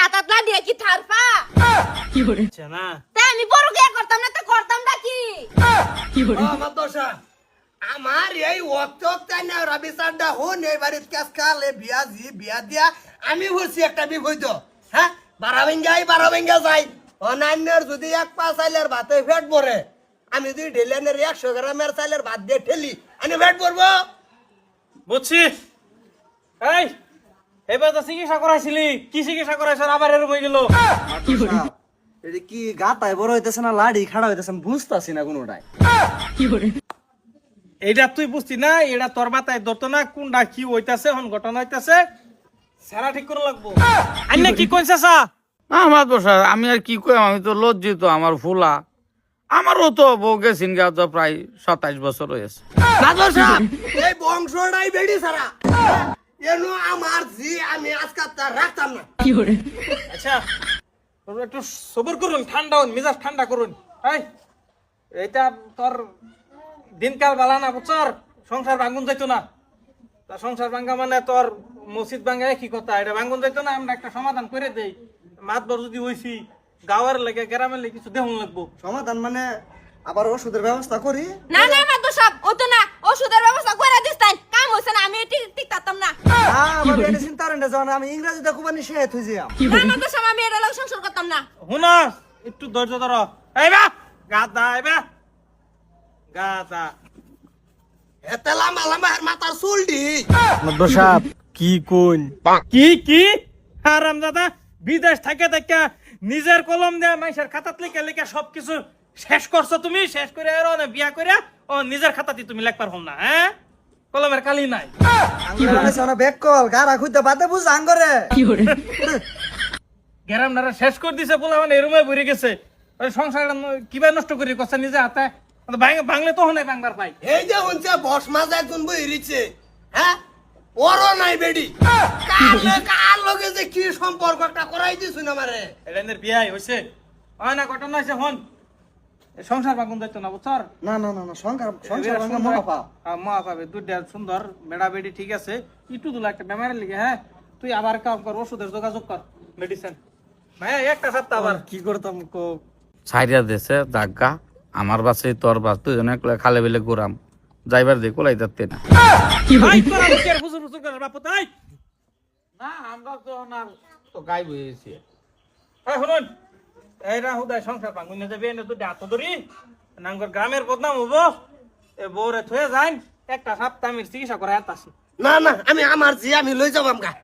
হাতাত না দিয়ে কি থারপা না তাই আমি বড় কে করতাম না তো করতাম না কি আমার দোষা আমার এই অক্ত না রবি সাড্ডা হন এই বাড়ির কাজ কালে বিয়া দিয়া আমি হচ্ছি একটা বিপদ হ্যাঁ 12 ভেঙ্গা যাই অনান্যর যদি 1 পা চাইলের ভাতে ফেট ভরে আমি যদি ঢেলেনের 100 গ্রামের চাইলের ভাত দিয়ে ঠেলি আমি ফেট ভরবো বুঝছি এই এবার তো চিকিৎসা করাইছিলি কি চিকিৎসা করাইছ আবার এরকম হয়ে গেল এটা কি গাতায় বড় হইতেছে না লাড়ি খাড়া হইতেছে আমি বুঝতাছি না কোনোটাই এইটা তুই বুঝতি না এটা তোর মাথায় ধরতো না কোনটা কি হইতাছে হন ঘটনা হইতাছে সারা ঠিক করে লাগবো আইনা কি কইছে সা আমার বসা আমি আর কি কই আমি তো লজ্জিত আমার ফুলা আমারও তো বউ গেছিন গা তো প্রায় 27 বছর হয়েছে না দোষা এই বংশটাই বেড়ি সারা এনো আমার জি আমি আজকাল তার রাখতাম না আচ্ছা তোর একটু সবর করুন ঠান্ডা হন মেজাজ ঠান্ডা করুন এই এইটা তোর দিনকাল বালা না বুঝছর সংসার ভাঙুন যাইতো না তা সংসার ভাঙ্গা মানে তোর মসজিদ ভাঙ্গা কি কথা এটা ভাঙুন যাইতো না আমরা একটা সমাধান করে দেই মাতবর যদি হইছি গাওয়ার লাগে গ্রামের লাগে কিছু দেহুন লাগবো সমাধান মানে আবার ওষুধের ব্যবস্থা করি না না মাতো সব ও তো না ওষুধের ব্যবস্থা করে দিস তাই কাম হইছে না আমি ঠিক থাকতাম না আমার মেডিসিন তারন্ডে যাও না আমি ইংরেজিতে খুবানি শেষ হই যাম না মাতো সব আমি এটা লোক সংসার করতাম না হুনা একটু ধৈর্য ধরো এই বা গাদা এই বা গাদা এতে লাম্বা লাম্বা আর মাথার চুলডি দোষাপ কি কোন কি হারাম দাদা বিদেশ থাকে দেখা নিজের কলম দিয়ে মাইসের খাতাত লিখে লিখে সবকিছু শেষ করছো তুমি শেষ করে আর না বিয়া করে ও নিজের খাতাতে তুমি লেখবার হল না হ্যাঁ কলমের কালি নাই আঙ্গুরে বানাইছে না বেক কল গারা খুইতে বাদে বুঝ আঙ্গুরে গ্যারাম নারা শেষ করে দিছে বলে মানে এরমে ভরে গেছে ওই সংসার কিভাবে নষ্ট করি কষ্ট নিজে হাতে বাংলে তো হনে বাংবার পাই এই যে হচ্ছে বস মাঝে একজন বই রিছে হ্যাঁ ওরও নাই বেডি কার লগে যে কি সম্পর্ক একটা করাই দিছুন আমারে এদের বিয়াই হইছে হয় না ঘটনা হইছে হন এই সংসার বাগুন যাইতো না বুঝছর না না না না সংসার ভাঙা মহাপা মা পাবে দুইটা সুন্দর বেড়া বেড়ি ঠিক আছে একটু দুলা একটা বেমারের লিগে হ্যাঁ তুই আবার কাম কর ওষুধের যোগাযোগ কর মেডিসিন ভাই একটা সপ্তাহ আবার কি করতাম কো ছাইরা দেশে জাগা আমার বাসে তোর বাস দুজনে খালে বেলে ঘুরাম যাইবার দিয়ে কোলাই যাচ্ছে না ভাই তোরা কি আর হুজুর হুজুর করে বাপ তাই না আমরা তো না তো গাই বইছি এই শুনুন এইরা হুদাই সংসার ভাঙুন না যাবে এনে দুইটা হাত ধরি নাঙ্গর গ্রামের বদনাম হবো এ বউরে থয়ে যাইন একটা সপ্তাহ আমি চিকিৎসা করে আসি না না আমি আমার জি আমি লই যাবাম গা